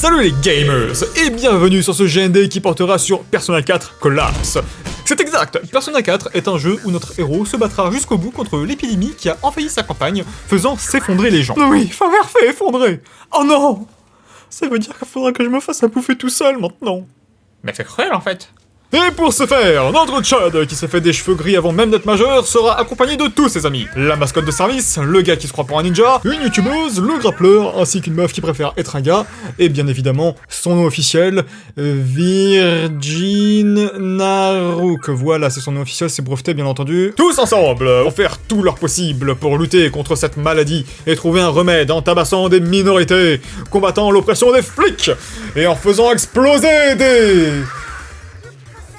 Salut les gamers et bienvenue sur ce GND qui portera sur Persona 4 Collapse. C'est exact, Persona 4 est un jeu où notre héros se battra jusqu'au bout contre l'épidémie qui a envahi sa campagne, faisant s'effondrer les gens. Oui, fait effondrer. Oh non. Ça veut dire qu'il faudra que je me fasse à bouffer tout seul maintenant. Mais c'est cruel en fait. Et pour ce faire, notre Chad, qui s'est fait des cheveux gris avant même d'être majeur, sera accompagné de tous ses amis. La mascotte de service, le gars qui se croit pour un ninja, une youtubeuse, le grappleur, ainsi qu'une meuf qui préfère être un gars, et bien évidemment, son nom officiel, Virgin Narook. Voilà, c'est son nom officiel, c'est breveté bien entendu. Tous ensemble vont faire tout leur possible pour lutter contre cette maladie et trouver un remède en tabassant des minorités, combattant l'oppression des flics, et en faisant exploser des...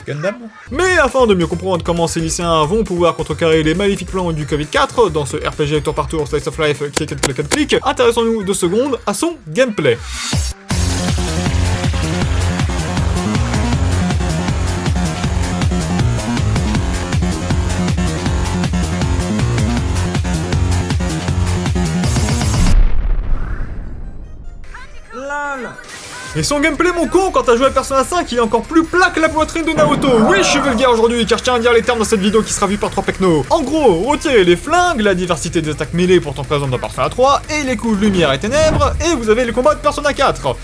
Gundam. Mais afin de mieux comprendre comment ces lycéens vont pouvoir contrecarrer les maléfiques plans du Covid-4 dans ce RPG tour par tour Slice of Life qui est quelques clics, intéressons-nous 2 secondes à son gameplay. Et son gameplay, mon con, quand t'as joué à Persona 5, il est encore plus plat que la poitrine de Naoto. Oui, je suis vulgaire aujourd'hui, car je tiens à dire les termes dans cette vidéo qui sera vue par 3 pecnos. En gros, retirez les flingues, la diversité des attaques mêlées pourtant présente dans Persona 3, et les coups de lumière et ténèbres, et vous avez les combats de Persona 4.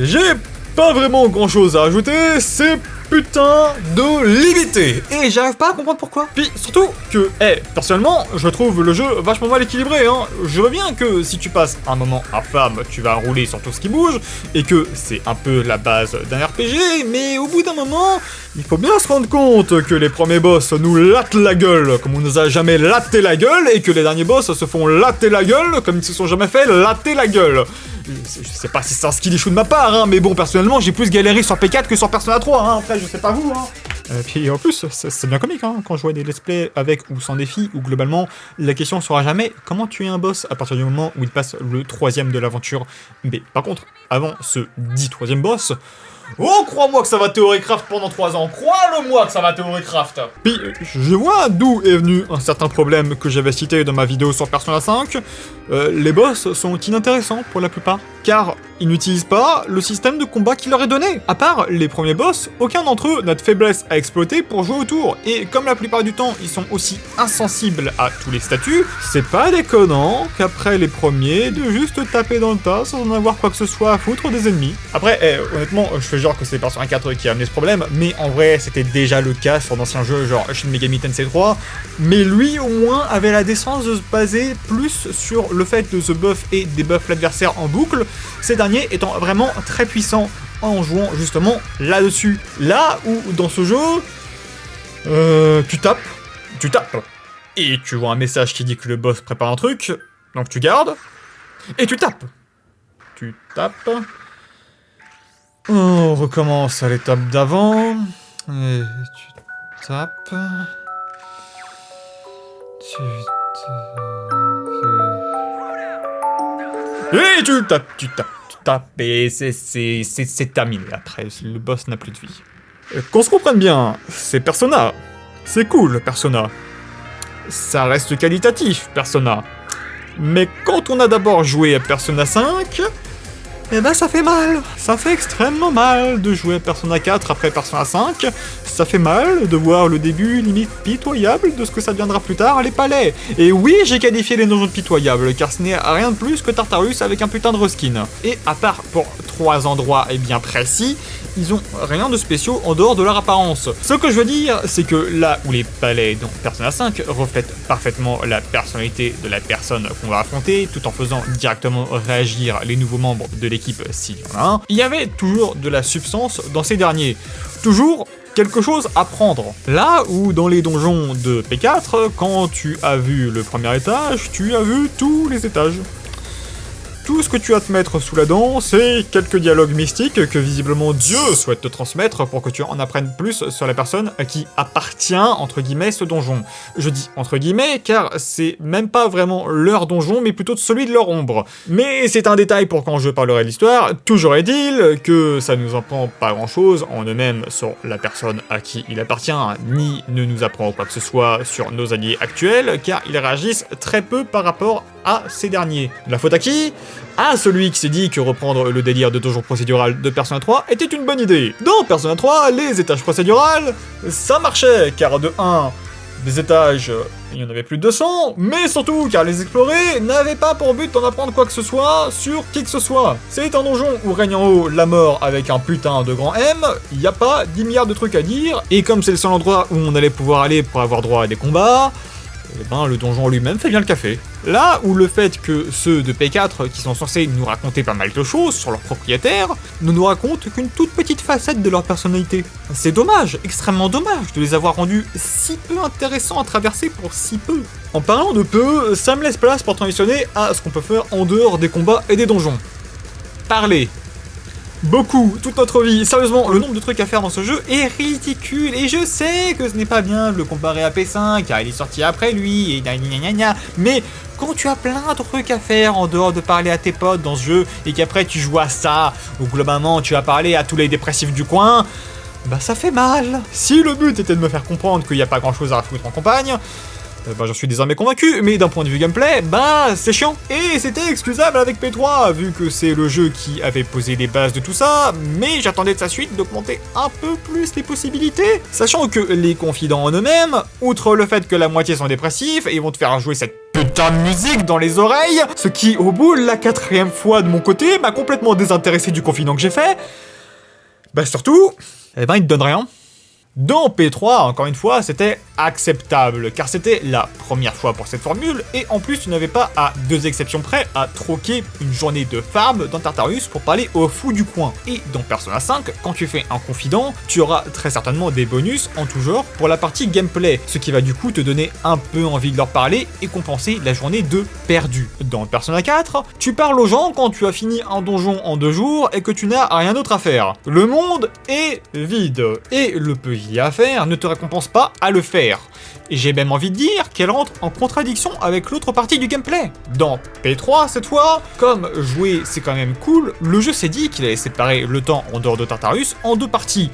J'ai pas vraiment grand chose à ajouter, c'est putain de limité. Et j'arrive pas à comprendre pourquoi. Puis surtout que, personnellement, je trouve le jeu vachement mal équilibré, hein. Je veux bien que si tu passes un moment infâme, tu vas rouler sur tout ce qui bouge, et que c'est un peu la base d'un RPG, mais au bout d'un moment, il faut bien se rendre compte que les premiers boss nous lattent la gueule comme on nous a jamais latté la gueule, et que les derniers boss se font latter la gueule comme ils se sont jamais fait latter la gueule. Je sais pas si c'est un skill issue de ma part, hein, mais bon, personnellement, j'ai plus galéré sur P4 que sur Persona 3, hein. Après, je sais pas vous, hein. Puis en plus, c'est bien comique, hein, quand je vois des let's play avec ou sans défi, où globalement, la question sera jamais comment tuer un boss à partir du moment où il passe le 3ème de l'aventure. Mais par contre, avant ce dit 3ème boss, oh, crois-moi que ça va théorie-craft pendant 3 ans, crois-le-moi que ça va théorie-craft. Puis, je vois d'où est venu un certain problème que j'avais cité dans ma vidéo sur Persona 5. Les boss sont inintéressants pour la plupart, car ils n'utilisent pas le système de combat qui leur est donné. À part les premiers boss, aucun d'entre eux n'a de faiblesse à exploiter pour jouer autour, et comme la plupart du temps ils sont aussi insensibles à tous les statuts, c'est pas déconnant qu'après les premiers, de juste taper dans le tas sans en avoir quoi que ce soit à foutre des ennemis. Après, honnêtement, je fais genre que c'est Persona 4 qui a amené ce problème, mais en vrai c'était déjà le cas sur d'anciens jeux genre Shin Megami Tensei 3, mais lui au moins avait la décence de se baser plus sur le fait de se buff et débuff l'adversaire en boucle, ces derniers étant vraiment très puissants en jouant justement là-dessus. Là où dans ce jeu, tu tapes, et tu vois un message qui dit que le boss prépare un truc, donc tu gardes, et tu tapes. On recommence à l'étape d'avant, et tu tapes, et tu tapes, et c'est terminé après, le boss n'a plus de vie. Qu'on se comprenne bien, c'est Persona, c'est cool Persona, ça reste qualitatif Persona, mais quand on a d'abord joué à Persona 5, eh ben ça fait mal, ça fait extrêmement mal de jouer à Persona 4 après Persona 5, ça fait mal de voir le début limite pitoyable de ce que ça deviendra plus tard les palais. Et oui, j'ai qualifié les donjons de pitoyables, car ce n'est rien de plus que Tartarus avec un putain de reskin. Et à part pour 3 endroits et bien précis, ils ont rien de spéciaux en dehors de leur apparence. Ce que je veux dire, c'est que là où les palais dans Persona 5 reflètent parfaitement la personnalité de la personne qu'on va affronter, tout en faisant directement réagir les nouveaux membres de l'équipe s'il y en a un, il y avait toujours de la substance dans ces derniers. Toujours quelque chose à prendre. Là où dans les donjons de P4, quand tu as vu le premier étage, tu as vu tous les étages. Tout ce que tu as à te mettre sous la dent, c'est quelques dialogues mystiques que visiblement Dieu souhaite te transmettre pour que tu en apprennes plus sur la personne à qui appartient, entre guillemets, ce donjon. Je dis entre guillemets, car c'est même pas vraiment leur donjon, mais plutôt celui de leur ombre. Mais c'est un détail pour quand je parlerai de l'histoire. Toujours est-il que ça nous apprend pas grand-chose en eux-mêmes sur la personne à qui il appartient, ni ne nous apprend quoi que ce soit sur nos alliés actuels, car ils réagissent très peu par rapport à ces derniers. La faute à qui ? à celui qui s'est dit que reprendre le délire de donjon procédural de Persona 3 était une bonne idée. Dans Persona 3, les étages procédurales, ça marchait, car de 1, des étages, il y en avait plus de 200, mais surtout car les explorer n'avaient pas pour but d'en apprendre quoi que ce soit sur qui que ce soit. C'est un donjon où règne en haut la mort avec un putain de grand M, il n'y a pas 10 milliards de trucs à dire, et comme c'est le seul endroit où on allait pouvoir aller pour avoir droit à des combats, eh ben le donjon lui-même fait bien le café. Là où le fait que ceux de P4 qui sont censés nous raconter pas mal de choses sur leurs propriétaires ne nous racontent qu'une toute petite facette de leur personnalité. C'est dommage, extrêmement dommage de les avoir rendus si peu intéressants à traverser pour si peu. En parlant de peu, ça me laisse place pour transitionner à ce qu'on peut faire en dehors des combats et des donjons. Parler. Beaucoup, toute notre vie. Sérieusement, le nombre de trucs à faire dans ce jeu est ridicule. Et je sais que ce n'est pas bien de le comparer à P5, car il est sorti après lui, et gna. Mais quand tu as plein de trucs à faire en dehors de parler à tes potes dans ce jeu, et qu'après tu joues à ça, ou globalement tu vas parler à tous les dépressifs du coin, bah ça fait mal. Si le but était de me faire comprendre qu'il n'y a pas grand chose à foutre en campagne, j'en suis désormais convaincu, mais d'un point de vue gameplay, c'est chiant. Et c'était excusable avec P3, vu que c'est le jeu qui avait posé les bases de tout ça, mais j'attendais de sa suite d'augmenter un peu plus les possibilités. Sachant que les confidents en eux-mêmes, outre le fait que la moitié sont dépressifs, et vont te faire jouer cette putain de musique dans les oreilles, ce qui, au bout, la 4e fois de mon côté, m'a complètement désintéressé du confident que j'ai fait, surtout, ils te donnent rien. Dans P3, encore une fois, c'était acceptable, car c'était la première fois pour cette formule, et en plus tu n'avais pas, à 2 exceptions près, à troquer une journée de farm dans Tartarus pour parler aux fous du coin. Et dans Persona 5, quand tu fais un confident, tu auras très certainement des bonus en tout genre pour la partie gameplay, ce qui va du coup te donner un peu envie de leur parler et compenser la journée de perdu. Dans Persona 4, tu parles aux gens quand tu as fini un donjon en 2 jours et que tu n'as rien d'autre à faire. Le monde est vide, et le peu à faire ne te récompense pas à le faire. Et j'ai même envie de dire qu'elle rentre en contradiction avec l'autre partie du gameplay. Dans P3, cette fois, comme jouer c'est quand même cool, le jeu s'est dit qu'il allait séparer le temps en dehors de Tartarus en 2 parties.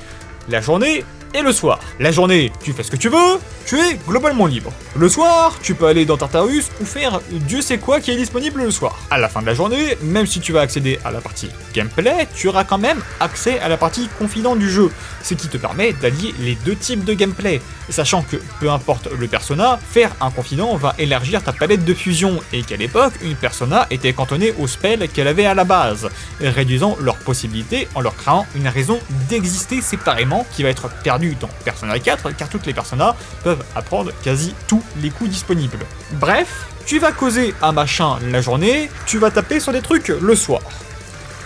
La journée et le soir. La journée, tu fais ce que tu veux, tu es globalement libre. Le soir, tu peux aller dans Tartarus ou faire Dieu sait quoi qui est disponible le soir. À la fin de la journée, même si tu vas accéder à la partie gameplay, tu auras quand même accès à la partie confident du jeu, ce qui te permet d'allier les 2 types de gameplay. Sachant que, peu importe le persona, faire un confident va élargir ta palette de fusion, et qu'à l'époque, une persona était cantonnée aux spells qu'elle avait à la base, réduisant leurs possibilités en leur créant une raison d'exister séparément qui va être perdue dans Persona 4, car toutes les personas peuvent apprendre quasi tous les coups disponibles. Bref, tu vas causer à machin la journée, tu vas taper sur des trucs le soir.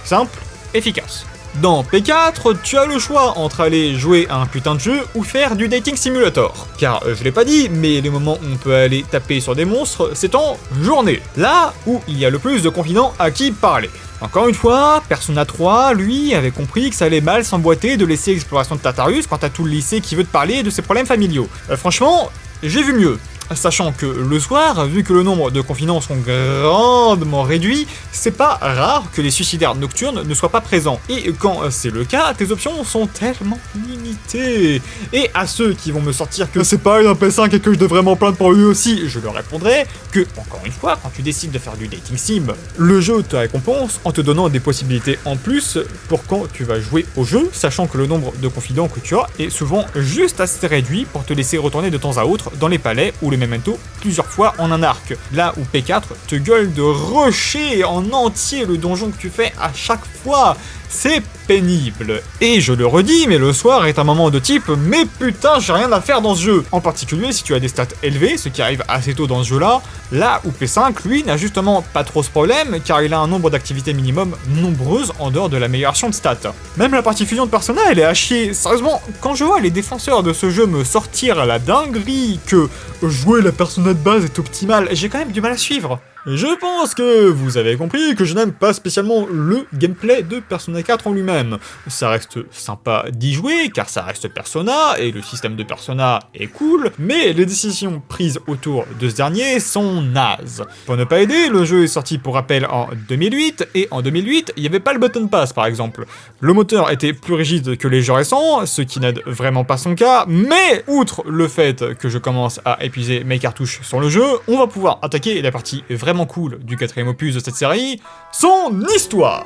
Simple, efficace. Dans P4, tu as le choix entre aller jouer à un putain de jeu ou faire du dating simulator. Car, je l'ai pas dit, mais les moments où on peut aller taper sur des monstres, c'est en journée. Là où il y a le plus de confidents à qui parler. Encore une fois, Persona 3, lui, avait compris que ça allait mal s'emboîter de laisser l'exploration de Tartarus quand t'as tout le lycée qui veut te parler de ses problèmes familiaux. Franchement, j'ai vu mieux. Sachant que le soir, vu que le nombre de confidents sont grandement réduits, c'est pas rare que les suicidaires nocturnes ne soient pas présents. Et quand c'est le cas, tes options sont tellement limitées. Et à ceux qui vont me sortir que c'est pas un P5 et que je devrais m'en plaindre pour lui aussi, je leur répondrai que, encore une fois, quand tu décides de faire du dating sim, le jeu te récompense en te donnant des possibilités en plus pour quand tu vas jouer au jeu, sachant que le nombre de confidents que tu as est souvent juste assez réduit pour te laisser retourner de temps à autre dans les palais ou le memento plusieurs fois en un arc. Là où P4 te gueule de rusher en entier le donjon que tu fais à chaque fois. C'est pénible. Et je le redis, mais le soir est un moment de type « Mais putain, j'ai rien à faire dans ce jeu !» En particulier si tu as des stats élevées, ce qui arrive assez tôt dans ce jeu-là, là où P5, lui, n'a justement pas trop ce problème, car il a un nombre d'activités minimum nombreuses en dehors de l'amélioration de stats. Même la partie fusion de Persona, elle est à chier. Sérieusement, quand je vois les défenseurs de ce jeu me sortir la dinguerie que jouer la Persona de base est optimal, j'ai quand même du mal à suivre. Je pense que vous avez compris que je n'aime pas spécialement le gameplay de Persona 4 en lui-même. Ça reste sympa d'y jouer, car ça reste Persona, et le système de Persona est cool, mais les décisions prises autour de ce dernier sont nazes. Pour ne pas aider, le jeu est sorti pour rappel en 2008, et en 2008, il n'y avait pas le button pass par exemple. Le moteur était plus rigide que les jeux récents, ce qui n'aide vraiment pas son cas, mais outre le fait que je commence à épuiser mes cartouches sur le jeu, on va pouvoir attaquer la partie vraiment vraiment cool du 4ème opus de cette série, son histoire.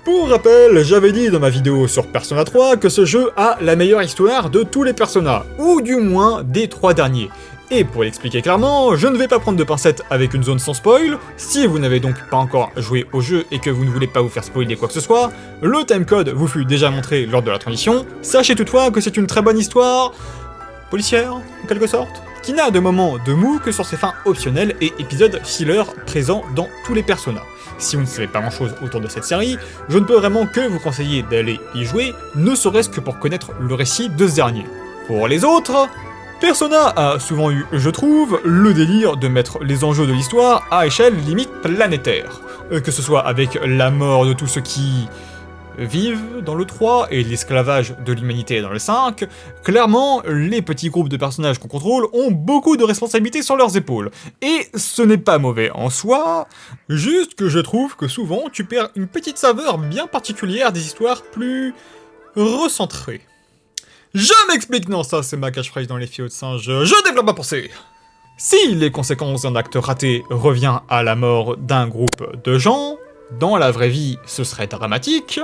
Pour rappel, j'avais dit dans ma vidéo sur Persona 3 que ce jeu a la meilleure histoire de tous les Persona, ou du moins des 3 derniers. Et pour l'expliquer clairement, je ne vais pas prendre de pincettes avec une zone sans spoil. Si vous n'avez donc pas encore joué au jeu et que vous ne voulez pas vous faire spoiler quoi que ce soit, le timecode vous fut déjà montré lors de la transition. Sachez toutefois que c'est une très bonne histoire policière, en quelque sorte, qui n'a de moments de mou que sur ses fins optionnelles et épisodes filler présents dans tous les Persona. Si vous ne savez pas grand chose autour de cette série, je ne peux vraiment que vous conseiller d'aller y jouer, ne serait-ce que pour connaître le récit de ce dernier. Pour les autres, Persona a souvent eu, je trouve, le délire de mettre les enjeux de l'histoire à échelle limite planétaire. Que ce soit avec la mort de tous ceux qui vivent dans le 3 et l'esclavage de l'humanité dans le 5, clairement, les petits groupes de personnages qu'on contrôle ont beaucoup de responsabilités sur leurs épaules. Et ce n'est pas mauvais en soi, juste que je trouve que souvent tu perds une petite saveur bien particulière des histoires plus recentrées. Je m'explique, non ça c'est ma catchphrase dans les filles de singe, je développe ma pensée. Si les conséquences d'un acte raté revient à la mort d'un groupe de gens, dans la vraie vie, ce serait dramatique,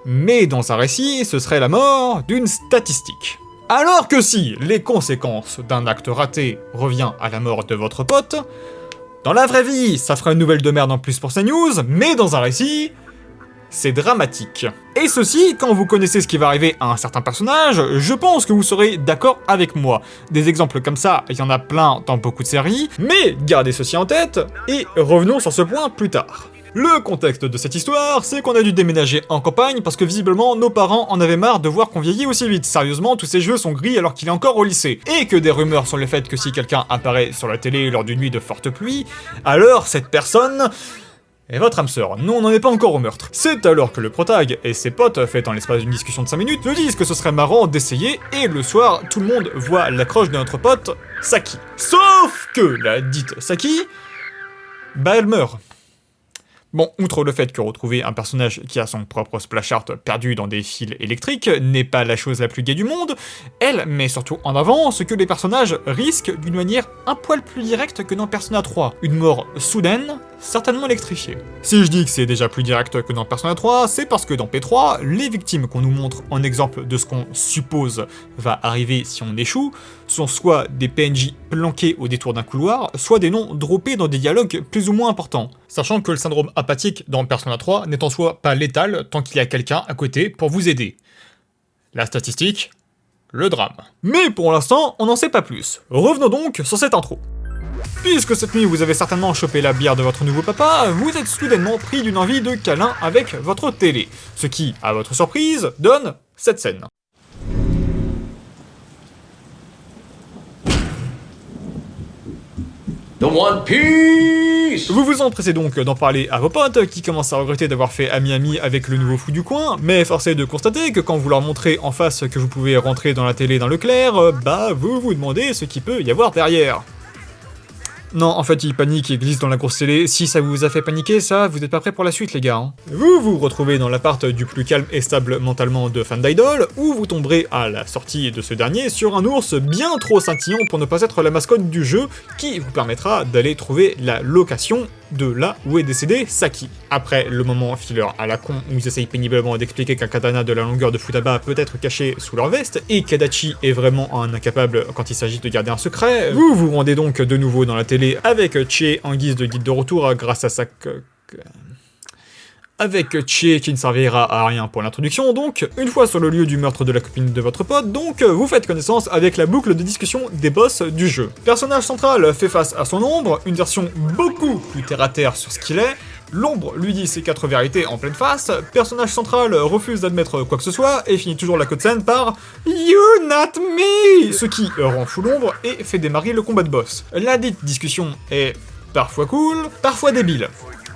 mais dans un récit, ce serait la mort d'une statistique. Alors que si les conséquences d'un acte raté revient à la mort de votre pote, dans la vraie vie, ça fera une nouvelle de merde en plus pour CNews, mais dans un récit, c'est dramatique. Et ceci, quand vous connaissez ce qui va arriver à un certain personnage, je pense que vous serez d'accord avec moi. Des exemples comme ça, il y en a plein dans beaucoup de séries, mais gardez ceci en tête, et revenons sur ce point plus tard. Le contexte de cette histoire, c'est qu'on a dû déménager en campagne parce que visiblement nos parents en avaient marre de voir qu'on vieillit aussi vite. Sérieusement, tous ces jeux sont gris alors qu'il est encore au lycée. Et que des rumeurs sur le fait que si quelqu'un apparaît sur la télé lors d'une nuit de forte pluie, alors cette personne est votre âme sœur. Non, on n'en est pas encore au meurtre. C'est alors que le protag et ses potes, fait en l'espace d'une discussion de 5 minutes, le disent que ce serait marrant d'essayer, et le soir, tout le monde voit l'accroche de notre pote, Saki. Sauf que la dite Saki, elle meurt. Bon, outre le fait que retrouver un personnage qui a son propre splash art perdu dans des fils électriques n'est pas la chose la plus gaie du monde, elle met surtout en avant ce que les personnages risquent d'une manière un poil plus directe que dans Persona 3. Une mort soudaine, certainement électrifiée. Si je dis que c'est déjà plus direct que dans Persona 3, c'est parce que dans P3, les victimes qu'on nous montre en exemple de ce qu'on suppose va arriver si on échoue, sont soit des PNJ planqués au détour d'un couloir, soit des noms droppés dans des dialogues plus ou moins importants. Sachant que le syndrome apathique dans Persona 3 n'est en soi pas létal tant qu'il y a quelqu'un à côté pour vous aider. La statistique, le drame. Mais pour l'instant, on n'en sait pas plus. Revenons donc sur cette intro. Puisque cette nuit vous avez certainement chopé la bière de votre nouveau papa, vous êtes soudainement pris d'une envie de câlin avec votre télé. Ce qui, à votre surprise, donne cette scène. The One Piece! Vous vous empressez donc d'en parler à vos potes, qui commencent à regretter d'avoir fait ami-ami avec le nouveau fou du coin, mais force est de constater que quand vous leur montrez en face que vous pouvez rentrer dans la télé dans Leclerc, vous vous demandez ce qu'il peut y avoir derrière. Non, en fait, il panique et glisse dans la grosse télé. Si ça vous a fait paniquer, ça, vous êtes pas prêts pour la suite, les gars. Hein. Vous vous retrouvez dans l'appart du plus calme et stable mentalement de fan d'Idol, où vous tomberez à la sortie de ce dernier sur un ours bien trop scintillant pour ne pas être la mascotte du jeu, qui vous permettra d'aller trouver la location de là où est décédé Saki. Après le moment filler à la con où ils essayent péniblement d'expliquer qu'un katana de la longueur de Futaba peut être caché sous leur veste, et qu'Adachi est vraiment un incapable quand il s'agit de garder un secret, vous vous rendez donc de nouveau dans la télé avec Chie en guise de guide de retour grâce à sa... Avec Chie qui ne servira à rien pour l'introduction, donc, une fois sur le lieu du meurtre de la copine de votre pote, donc, vous faites connaissance avec la boucle de discussion des boss du jeu. Personnage central fait face à son ombre, une version beaucoup plus terre-à-terre sur ce qu'il est, l'ombre lui dit ses 4 vérités en pleine face, personnage central refuse d'admettre quoi que ce soit, et finit toujours la cutscene par « You're not me !» ce qui rend fou l'ombre et fait démarrer le combat de boss. La dite discussion est parfois cool, parfois débile.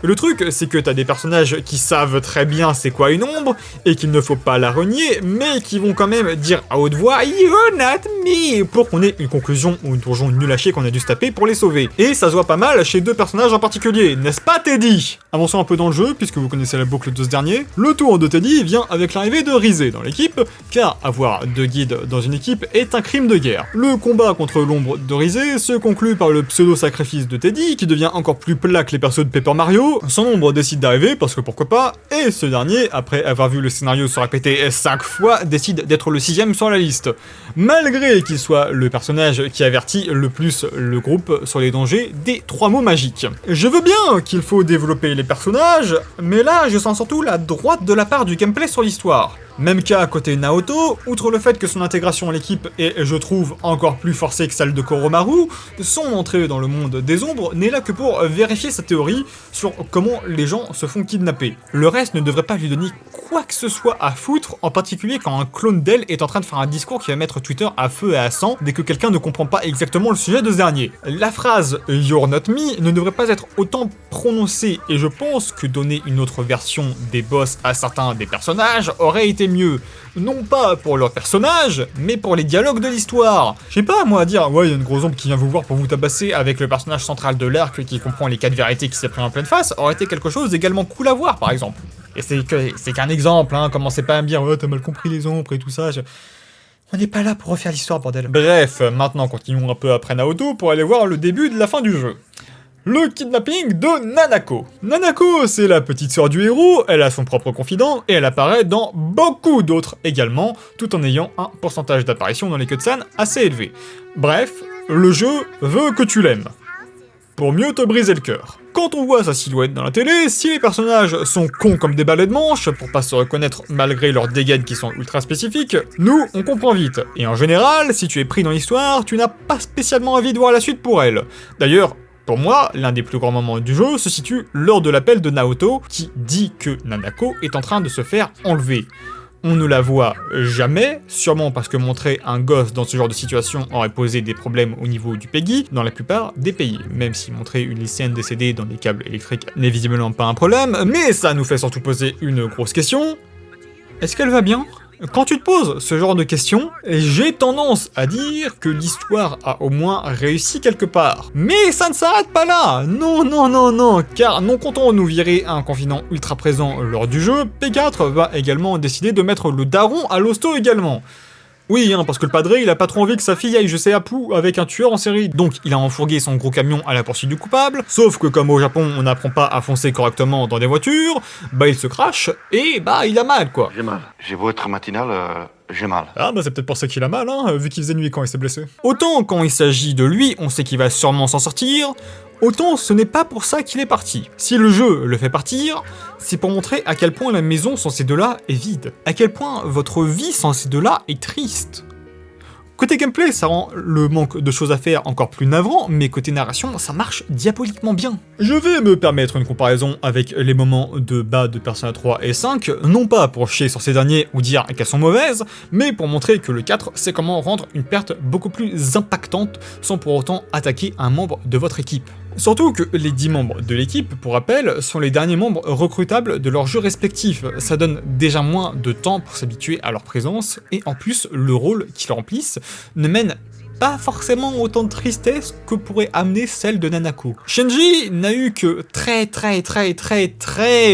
Le truc, c'est que t'as des personnages qui savent très bien c'est quoi une ombre, et qu'il ne faut pas la renier, mais qui vont quand même dire à haute voix « You're not me !» pour qu'on ait une conclusion ou une donjon nul à chier qu'on a dû se taper pour les sauver. Et ça se voit pas mal chez deux personnages en particulier, n'est-ce pas Teddy? Avançons un peu dans le jeu, puisque vous connaissez la boucle de ce dernier. Le tour de Teddy vient avec l'arrivée de Rizé dans l'équipe, car avoir deux guides dans une équipe est un crime de guerre. Le combat contre l'ombre de Rizé se conclut par le pseudo-sacrifice de Teddy, qui devient encore plus plat que les persos de Paper Mario. Son ombre décide d'arriver, parce que pourquoi pas, et ce dernier, après avoir vu le scénario se répéter 5 fois, décide d'être le 6ème sur la liste. Malgré qu'il soit le personnage qui avertit le plus le groupe sur les dangers des 3 mots magiques. Je veux bien qu'il faut développer les personnages, mais là je sens surtout la droite de la part du gameplay sur l'histoire. Même cas côté Naoto, outre le fait que son intégration à l'équipe est, je trouve, encore plus forcée que celle de Koromaru, son entrée dans le monde des ombres n'est là que pour vérifier sa théorie sur comment les gens se font kidnapper. Le reste ne devrait pas lui donner quoi que ce soit à foutre, en particulier quand un clone d'elle est en train de faire un discours qui va mettre Twitter à feu et à sang dès que quelqu'un ne comprend pas exactement le sujet de ce dernier. La phrase « You're not me » ne devrait pas être autant prononcée, et je pense que donner une autre version des boss à certains des personnages aurait été mieux. Non pas pour leur personnage, mais pour les dialogues de l'histoire. J'ai pas moi à dire, ouais, il y a une grosse ombre qui vient vous voir pour vous tabasser avec le personnage central de l'arc qui comprend les 4 vérités qui s'est pris en pleine face, aurait été quelque chose d'également cool à voir, par exemple. Et c'est qu'un exemple, hein, commencez pas à me dire, ouais, t'as mal compris les ombres et tout ça. On n'est pas là pour refaire l'histoire, bordel. Bref, maintenant continuons un peu après Naoto pour aller voir le début de la fin du jeu. Le kidnapping de Nanako. Nanako, c'est la petite sœur du héros, elle a son propre confident, et elle apparaît dans beaucoup d'autres également, tout en ayant un pourcentage d'apparition dans les cutscenes assez élevé. Bref, le jeu veut que tu l'aimes, pour mieux te briser le cœur. Quand on voit sa silhouette dans la télé, si les personnages sont cons comme des balais de manche, pour pas se reconnaître malgré leurs dégaines qui sont ultra spécifiques, nous, on comprend vite. Et en général, si tu es pris dans l'histoire, tu n'as pas spécialement envie de voir la suite pour elle. D'ailleurs, pour moi, l'un des plus grands moments du jeu se situe lors de l'appel de Naoto, qui dit que Nanako est en train de se faire enlever. On ne la voit jamais, sûrement parce que montrer un gosse dans ce genre de situation aurait posé des problèmes au niveau du PEGI dans la plupart des pays, même si montrer une lycéenne décédée dans des câbles électriques n'est visiblement pas un problème, mais ça nous fait surtout poser une grosse question. Est-ce qu'elle va bien ? Quand tu te poses ce genre de questions, j'ai tendance à dire que l'histoire a au moins réussi quelque part. Mais ça ne s'arrête pas là. Non, car non content de nous virer un confident ultra présent lors du jeu, P4 va également décider de mettre le daron à l'hosto également. Oui, hein, parce que le padré, il a pas trop envie que sa fille aille jeter à poux avec un tueur en série. Donc, il a enfourgué son gros camion à la poursuite du coupable, sauf que comme au Japon, on n'apprend pas à foncer correctement dans des voitures, bah il se crache, et bah il a mal, quoi. J'ai mal. J'ai beau être matinal, j'ai mal. Ah bah c'est peut-être pour ça qu'il a mal, hein, vu qu'il faisait nuit quand il s'est blessé. Autant quand il s'agit de lui, on sait qu'il va sûrement s'en sortir, autant ce n'est pas pour ça qu'il est parti. Si le jeu le fait partir, c'est pour montrer à quel point la maison sans ces deux-là est vide. À quel point votre vie sans ces deux-là est triste. Côté gameplay, ça rend le manque de choses à faire encore plus navrant, mais côté narration, ça marche diaboliquement bien. Je vais me permettre une comparaison avec les moments de bas de Persona 3 et 5, non pas pour chier sur ces derniers ou dire qu'elles sont mauvaises, mais pour montrer que le 4 sait comment rendre une perte beaucoup plus impactante sans pour autant attaquer un membre de votre équipe. Surtout que les 10 membres de l'équipe, pour rappel, sont les derniers membres recrutables de leurs jeux respectifs. Ça donne déjà moins de temps pour s'habituer à leur présence, et en plus, le rôle qu'ils remplissent ne mène pas forcément autant de tristesse que pourrait amener celle de Nanako. Shinji n'a eu que très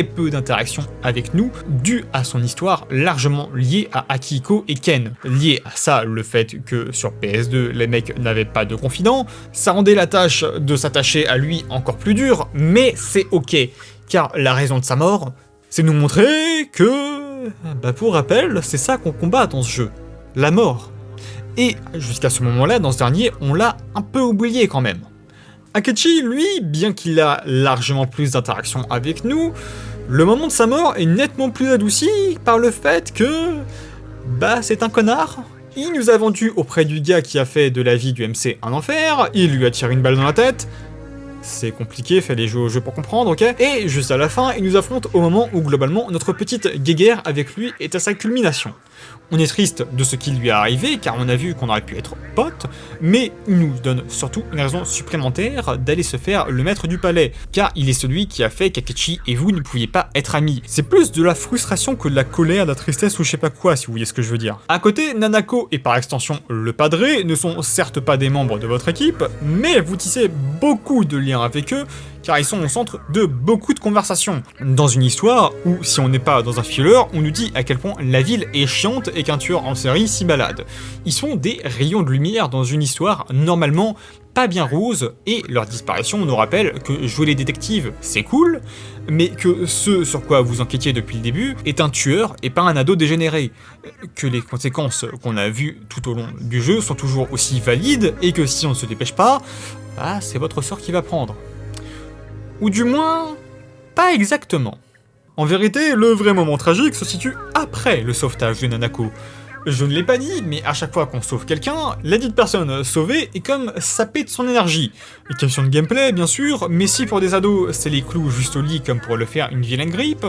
peu d'interactions avec nous, dû à son histoire largement liée à Akihiko et Ken. Lié à ça, le fait que sur PS2, les mecs n'avaient pas de confident, ça rendait la tâche de s'attacher à lui encore plus dure, mais c'est ok, car la raison de sa mort, c'est nous montrer que, bah pour rappel, c'est ça qu'on combat dans ce jeu, la mort. Et jusqu'à ce moment-là, dans ce dernier, on l'a un peu oublié quand même. Akechi, lui, bien qu'il a largement plus d'interactions avec nous, le moment de sa mort est nettement plus adouci par le fait que... bah c'est un connard. Il nous a vendu auprès du gars qui a fait de la vie du MC un enfer, il lui a tiré une balle dans la tête... C'est compliqué, fallait jouer au jeu pour comprendre, ok? Et juste à la fin, il nous affronte au moment où globalement notre petite guéguerre avec lui est à sa culmination. On est triste de ce qui lui est arrivé, car on a vu qu'on aurait pu être potes, mais il nous donne surtout une raison supplémentaire d'aller se faire le maître du palais, car il est celui qui a fait qu'Akechi et vous ne pouviez pas être amis. C'est plus de la frustration que de la colère, de la tristesse ou je sais pas quoi, si vous voyez ce que je veux dire. À côté, Nanako et par extension le padré ne sont certes pas des membres de votre équipe, mais vous tissez beaucoup de liens avec eux, car ils sont au centre de beaucoup de conversations. Dans une histoire où, si on n'est pas dans un filler, on nous dit à quel point la ville est chiante et qu'un tueur en série s'y balade. Ils sont des rayons de lumière dans une histoire normalement pas bien rose, et leur disparition nous rappelle que jouer les détectives, c'est cool, mais que ce sur quoi vous enquêtiez depuis le début est un tueur et pas un ado dégénéré. Que les conséquences qu'on a vues tout au long du jeu sont toujours aussi valides, et que si on ne se dépêche pas, bah, c'est votre sort qui va prendre. Ou du moins, pas exactement. En vérité, le vrai moment tragique se situe après le sauvetage de Nanako. Je ne l'ai pas dit, mais à chaque fois qu'on sauve quelqu'un, la dite personne sauvée est comme sapée de son énergie. Une question de gameplay, bien sûr, mais si pour des ados, c'est les clous juste au lit comme pour le faire une vilaine grippe,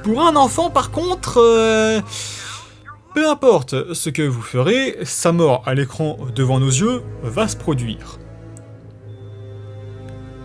pour un enfant par contre, peu importe ce que vous ferez, sa mort à l'écran devant nos yeux va se produire.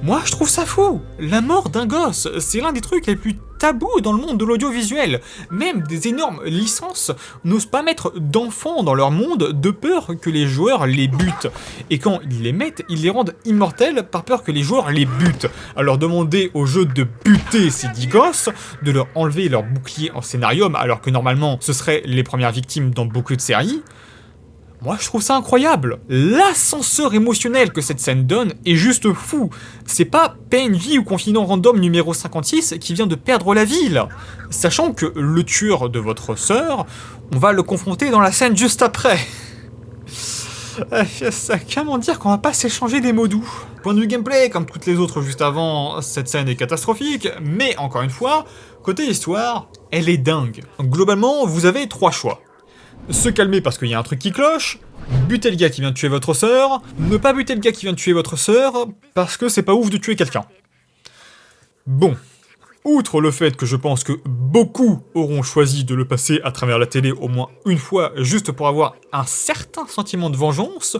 Moi, je trouve ça fou. La mort d'un gosse, c'est l'un des trucs les plus tabous dans le monde de l'audiovisuel. Même des énormes licences n'osent pas mettre d'enfants dans leur monde de peur que les joueurs les butent. Et quand ils les mettent, ils les rendent immortels par peur que les joueurs les butent. Alors demander au jeu de buter ces 10 gosses, de leur enlever leur bouclier en scénarium alors que normalement ce seraient les premières victimes dans beaucoup de séries, moi je trouve ça incroyable. L'ascenseur émotionnel que cette scène donne est juste fou. C'est pas PNJ ou Confident Random numéro 56 qui vient de perdre la vie là. Sachant que le tueur de votre sœur, on va le confronter dans la scène juste après. Comment dire qu'on va pas s'échanger des mots doux. Point de vue gameplay, comme toutes les autres juste avant, cette scène est catastrophique, mais encore une fois, côté histoire, elle est dingue. Globalement, vous avez 3 choix. Se calmer parce qu'il y a un truc qui cloche, buter le gars qui vient de tuer votre sœur, ne pas buter le gars qui vient de tuer votre sœur, parce que c'est pas ouf de tuer quelqu'un. Bon, outre le fait que je pense que beaucoup auront choisi de le passer à travers la télé au moins une fois, juste pour avoir un certain sentiment de vengeance,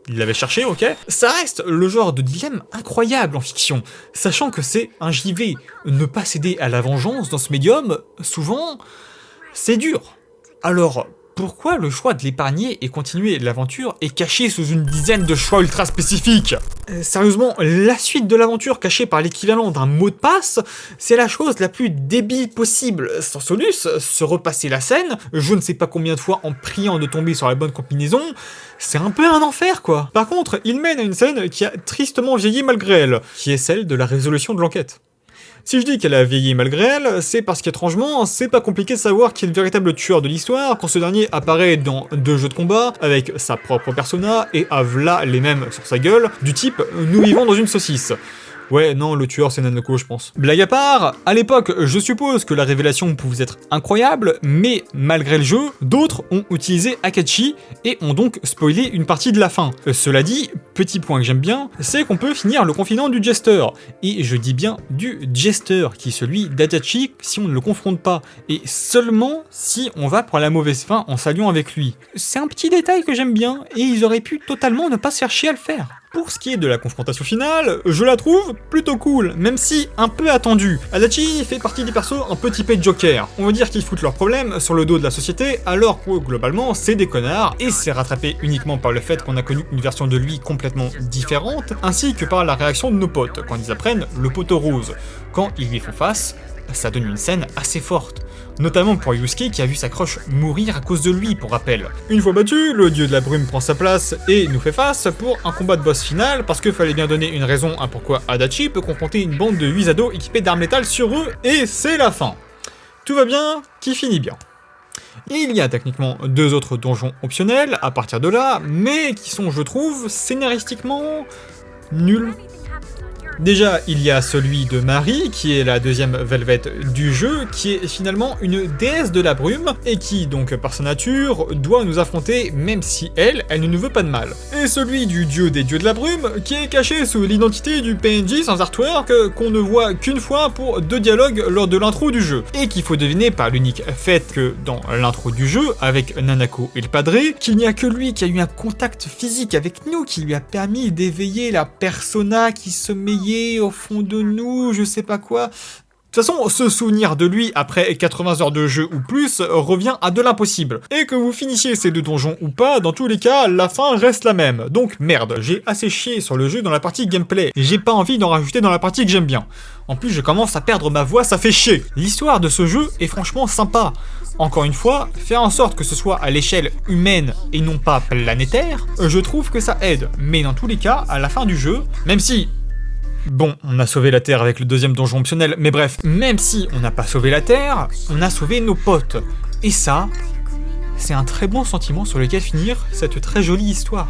il l'avait cherché, ok. Ça reste le genre de dilemme incroyable en fiction, sachant que c'est un JV. Ne pas céder à la vengeance dans ce médium, souvent, c'est dur. Alors, pourquoi le choix de l'épargner et continuer l'aventure est caché sous une dizaine de choix ultra spécifiques ? Sérieusement, la suite de l'aventure cachée par l'équivalent d'un mot de passe, c'est la chose la plus débile possible. Sans Solus, se repasser la scène, je ne sais pas combien de fois en priant de tomber sur la bonne combinaison, c'est un peu un enfer quoi. Par contre, il mène à une scène qui a tristement vieilli malgré elle, qui est celle de la résolution de l'enquête. Si je dis qu'elle a vieilli malgré elle, c'est parce qu'étrangement, c'est pas compliqué de savoir qui est le véritable tueur de l'histoire quand ce dernier apparaît dans 2 jeux de combat avec sa propre persona et a v'là les mêmes sur sa gueule, du type « nous vivons dans une saucisse ». Ouais, non, le tueur c'est Nanako, je pense. Blague à part, à l'époque, je suppose que la révélation pouvait être incroyable, mais malgré le jeu, d'autres ont utilisé Akachi et ont donc spoilé une partie de la fin. Cela dit, petit point que j'aime bien, c'est qu'on peut finir le confident du Jester. Et je dis bien du Jester, qui est celui d'Adachi si on ne le confronte pas, et seulement si on va pour la mauvaise fin en s'alliant avec lui. C'est un petit détail que j'aime bien, et ils auraient pu totalement ne pas se faire chier à le faire. Pour ce qui est de la confrontation finale, je la trouve plutôt cool, même si un peu attendue. Adachi fait partie des persos un peu typés Joker. On va dire qu'ils foutent leurs problèmes sur le dos de la société, alors que globalement c'est des connards, et c'est rattrapé uniquement par le fait qu'on a connu une version de lui complètement différente, ainsi que par la réaction de nos potes quand ils apprennent le poteau rose. Quand ils lui font face, ça donne une scène assez forte. Notamment pour Yusuke qui a vu sa crush mourir à cause de lui, pour rappel. Une fois battu, le dieu de la brume prend sa place et nous fait face pour un combat de boss final, parce qu'il fallait bien donner une raison à pourquoi Adachi peut confronter une bande de 8 ados équipés d'armes létales sur eux, et c'est la fin. Tout va bien, qui finit bien. Il y a techniquement 2 autres donjons optionnels à partir de là, mais qui sont, je trouve, scénaristiquement nuls. Déjà, il y a celui de Marie, qui est la deuxième Velvet du jeu, qui est finalement une déesse de la brume, et qui, donc par sa nature, doit nous affronter même si elle ne nous veut pas de mal. Et celui du dieu des dieux de la brume, qui est caché sous l'identité du PNJ sans artwork, qu'on ne voit qu'une fois pour 2 dialogues lors de l'intro du jeu. Et qu'il faut deviner par l'unique fait que dans l'intro du jeu, avec Nanako et le padré, qu'il n'y a que lui qui a eu un contact physique avec nous, qui lui a permis d'éveiller la persona qui sommeillait au fond de nous, je sais pas quoi. De toute façon, se souvenir de lui après 80 heures de jeu ou plus revient à de l'impossible. Et que vous finissiez ces 2 donjons ou pas, dans tous les cas, la fin reste la même. Donc merde, j'ai assez chié sur le jeu dans la partie gameplay. J'ai pas envie d'en rajouter dans la partie que j'aime bien. En plus, je commence à perdre ma voix, ça fait chier. L'histoire de ce jeu est franchement sympa. Encore une fois, faire en sorte que ce soit à l'échelle humaine et non pas planétaire, je trouve que ça aide. Mais dans tous les cas, à la fin du jeu, même si... Bon, on a sauvé la Terre avec le 2e donjon optionnel, mais bref, même si on n'a pas sauvé la Terre, on a sauvé nos potes. Et ça, c'est un très bon sentiment sur lequel finir cette très jolie histoire.